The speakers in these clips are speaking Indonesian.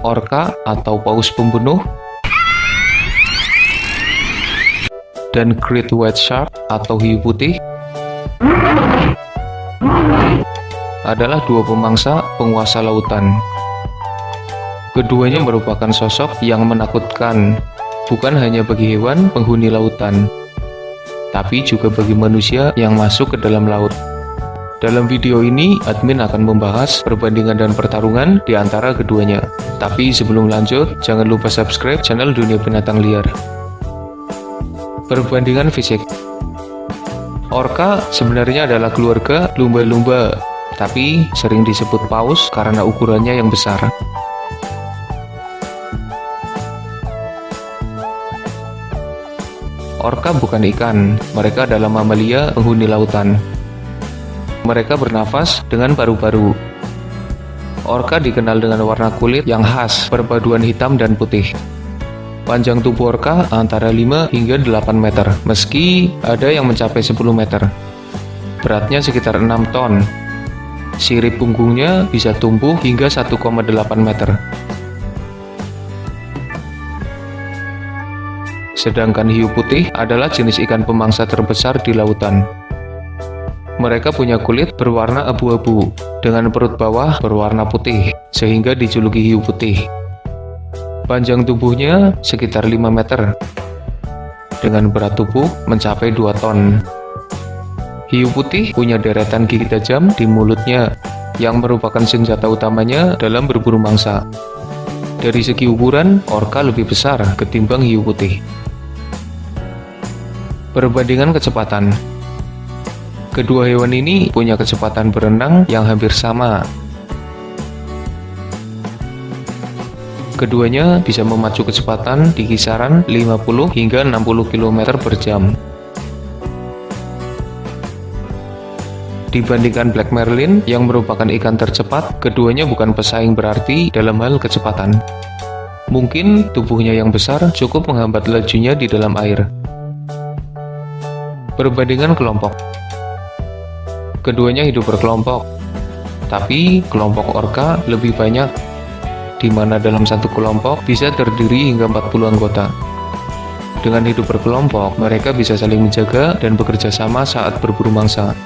orca atau paus pembunuh, dan great white shark atau hiu putih adalah dua pemangsa penguasa lautan. Keduanya merupakan sosok yang menakutkan, bukan hanya bagi hewan penghuni lautan, tapi juga bagi manusia yang masuk ke dalam laut. Dalam video ini, admin akan membahas perbandingan dan pertarungan di antara keduanya. Tapi sebelum lanjut, jangan lupa subscribe channel Dunia Binatang Liar. Perbandingan fisik. Orca sebenarnya adalah keluarga lumba-lumba, tapi sering disebut paus karena ukurannya yang besar. Orca bukan ikan, mereka adalah mamalia penghuni lautan. Mereka bernafas dengan paru-paru. Orca dikenal dengan warna kulit yang khas, perpaduan hitam dan putih. Panjang tubuh orca antara 5 hingga 8 meter, meski ada yang mencapai 10 meter. Beratnya sekitar 6 ton. Sirip punggungnya bisa tumbuh hingga 1,8 meter. Sedangkan hiu putih adalah jenis ikan pemangsa terbesar di lautan. Mereka punya kulit berwarna abu-abu, dengan perut bawah berwarna putih, sehingga dijuluki hiu putih. Panjang tubuhnya sekitar 5 meter, dengan berat tubuh mencapai 2 ton. Hiu putih punya deretan gigi tajam di mulutnya, yang merupakan senjata utamanya dalam berburu mangsa. Dari segi ukuran, orca lebih besar ketimbang hiu putih. Perbandingan kecepatan. Kedua hewan ini punya kecepatan berenang yang hampir sama. Keduanya bisa memacu kecepatan di kisaran 50 hingga 60 km per jam. Dibandingkan Black Marlin yang merupakan ikan tercepat, keduanya bukan pesaing berarti dalam hal kecepatan. Mungkin tubuhnya yang besar cukup menghambat lajunya di dalam air. Perbandingan kelompok. Keduanya hidup berkelompok, tapi kelompok orca lebih banyak, di mana dalam satu kelompok bisa terdiri hingga 40 anggota. Dengan hidup berkelompok, mereka bisa saling menjaga dan bekerja sama saat berburu mangsa.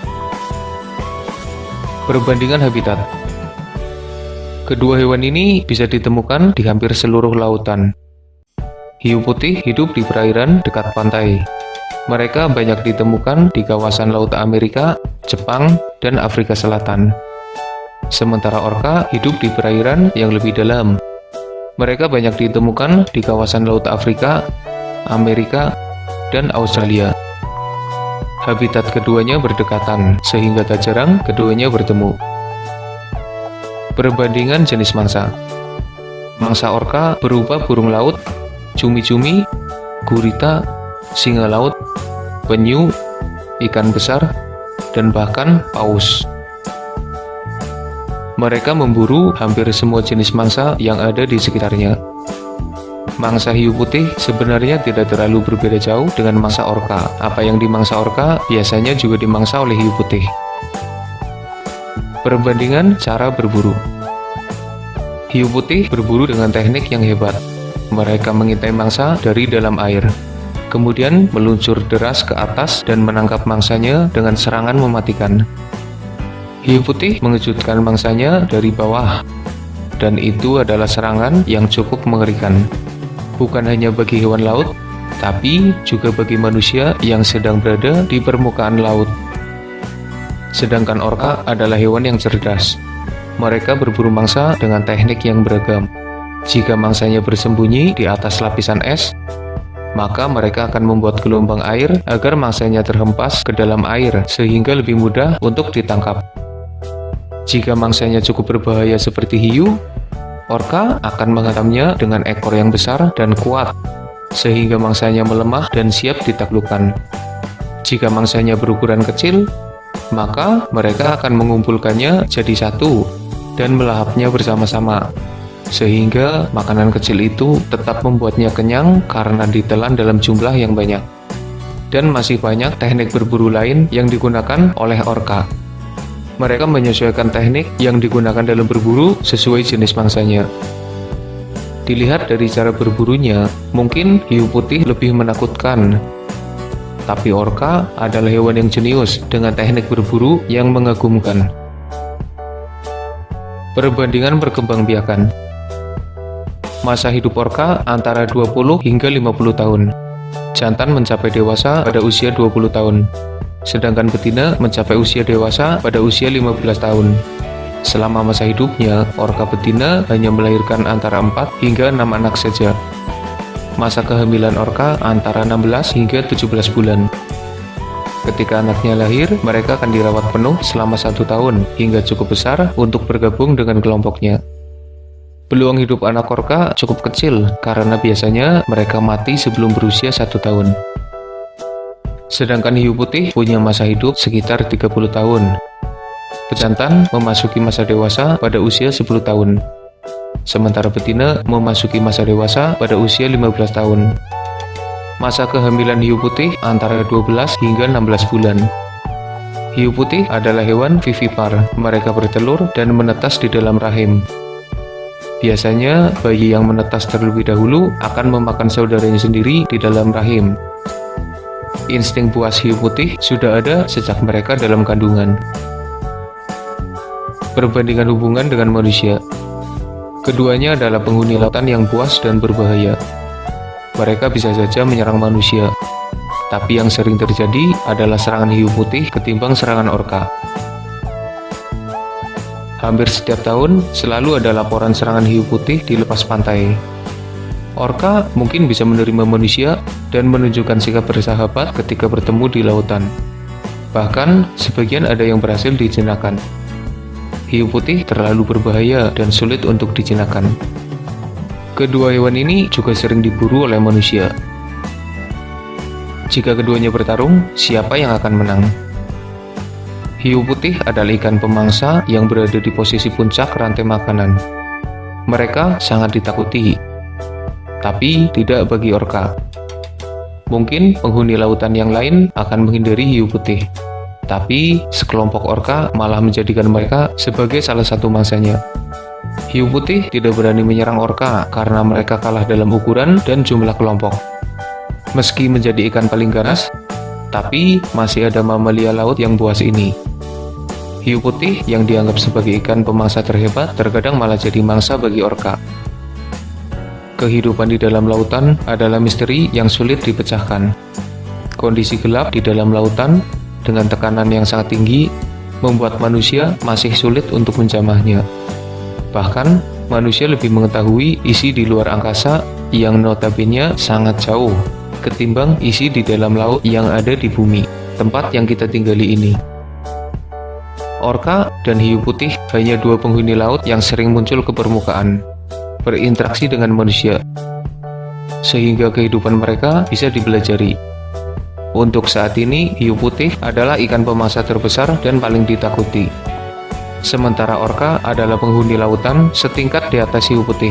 Perbandingan habitat. Kedua hewan ini bisa ditemukan di hampir seluruh lautan. Hiu putih hidup di perairan dekat pantai. Mereka banyak ditemukan di kawasan Laut Amerika, Jepang, dan Afrika Selatan. Sementara orca hidup di perairan yang lebih dalam. Mereka banyak ditemukan di kawasan Laut Afrika, Amerika, dan Australia. Habitat keduanya berdekatan, sehingga tak jarang keduanya bertemu. Perbandingan jenis mangsa. Mangsa orca berupa burung laut, cumi-cumi, gurita, singa laut, penyu, ikan besar, dan bahkan paus. Mereka memburu hampir semua jenis mangsa yang ada di sekitarnya. Mangsa hiu putih sebenarnya tidak terlalu berbeda jauh dengan mangsa orca. Apa yang dimangsa orca biasanya juga dimangsa oleh hiu putih. Perbandingan cara berburu. Hiu putih berburu dengan teknik yang hebat. Mereka mengintai mangsa dari dalam air, kemudian meluncur deras ke atas dan menangkap mangsanya dengan serangan mematikan. Hiu putih mengejutkan mangsanya dari bawah, dan itu adalah serangan yang cukup mengerikan. Bukan hanya bagi hewan laut, tapi juga bagi manusia yang sedang berada di permukaan laut. Sedangkan orca adalah hewan yang cerdas. Mereka berburu mangsa dengan teknik yang beragam. Jika mangsanya bersembunyi di atas lapisan es, maka mereka akan membuat gelombang air agar mangsanya terhempas ke dalam air sehingga lebih mudah untuk ditangkap. Jika mangsanya cukup berbahaya seperti hiu, orca akan menghantamnya dengan ekor yang besar dan kuat, sehingga mangsanya melemah dan siap ditaklukkan. Jika mangsanya berukuran kecil, maka mereka akan mengumpulkannya jadi satu dan melahapnya bersama-sama, sehingga makanan kecil itu tetap membuatnya kenyang karena ditelan dalam jumlah yang banyak. Dan masih banyak teknik berburu lain yang digunakan oleh orca. Mereka menyesuaikan teknik yang digunakan dalam berburu sesuai jenis mangsanya. Dilihat dari cara berburunya, mungkin hiu putih lebih menakutkan. Tapi orca adalah hewan yang jenius dengan teknik berburu yang mengagumkan. Perbandingan perkembangbiakan. Masa hidup orca antara 20 hingga 50 tahun. Jantan mencapai dewasa pada usia 20 tahun. Sedangkan betina mencapai usia dewasa pada usia 15 tahun. Selama masa hidupnya, orca betina hanya melahirkan antara 4 hingga 6 anak saja. Masa kehamilan orca antara 16 hingga 17 bulan. Ketika anaknya lahir, mereka akan dirawat penuh selama 1 tahun hingga cukup besar untuk bergabung dengan kelompoknya. Peluang hidup anak orca cukup kecil karena biasanya mereka mati sebelum berusia 1 tahun. Sedangkan hiu putih punya masa hidup sekitar 30 tahun. Pejantan memasuki masa dewasa pada usia 10 tahun. Sementara betina memasuki masa dewasa pada usia 15 tahun. Masa kehamilan hiu putih antara 12 hingga 16 bulan. Hiu putih adalah hewan vivipar. Mereka bertelur dan menetas di dalam rahim. Biasanya, bayi yang menetas terlebih dahulu akan memakan saudaranya sendiri di dalam rahim. Insting puas hiu putih sudah ada sejak mereka dalam kandungan. Perbandingan hubungan dengan manusia. Keduanya adalah penghuni lautan yang buas dan berbahaya. Mereka bisa saja menyerang manusia, tapi yang sering terjadi adalah serangan hiu putih ketimbang serangan orca. Hampir setiap tahun selalu ada laporan serangan hiu putih di lepas pantai. Orca mungkin bisa menerima manusia dan menunjukkan sikap bersahabat ketika bertemu di lautan. Bahkan, sebagian ada yang berhasil dijinakan. Hiu putih terlalu berbahaya dan sulit untuk dijinakan. Kedua hewan ini juga sering diburu oleh manusia. Jika keduanya bertarung, siapa yang akan menang? Hiu putih adalah ikan pemangsa yang berada di posisi puncak rantai makanan. Mereka sangat ditakuti, tapi tidak bagi orca. Mungkin penghuni lautan yang lain akan menghindari hiu putih, tapi sekelompok orca malah menjadikan mereka sebagai salah satu mangsanya. Hiu putih tidak berani menyerang orca karena mereka kalah dalam ukuran dan jumlah kelompok. Meski menjadi ikan paling ganas, tapi masih ada mamalia laut yang buas ini. Hiu putih yang dianggap sebagai ikan pemangsa terhebat terkadang malah jadi mangsa bagi orca. Kehidupan di dalam lautan adalah misteri yang sulit dipecahkan. Kondisi gelap di dalam lautan dengan tekanan yang sangat tinggi membuat manusia masih sulit untuk menjamahnya. Bahkan, manusia lebih mengetahui isi di luar angkasa yang notabene sangat jauh ketimbang isi di dalam laut yang ada di bumi, tempat yang kita tinggali ini. Orca dan hiu putih hanya dua penghuni laut yang sering muncul ke permukaan, berinteraksi dengan manusia, sehingga kehidupan mereka bisa dipelajari. Untuk saat ini, hiu putih adalah ikan pemangsa terbesar dan paling ditakuti. Sementara orca adalah penghuni lautan setingkat di atas hiu putih.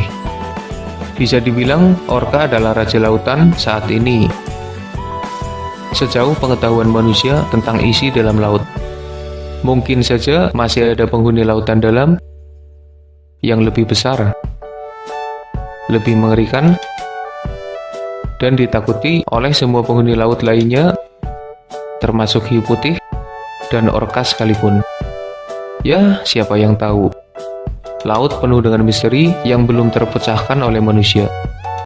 Bisa dibilang, orca adalah raja lautan saat ini. Sejauh pengetahuan manusia tentang isi dalam laut, mungkin saja masih ada penghuni lautan dalam yang lebih besar, lebih mengerikan, dan ditakuti oleh semua penghuni laut lainnya, termasuk hiu putih dan orca sekalipun. Ya, siapa yang tahu? Laut penuh dengan misteri yang belum terpecahkan oleh manusia.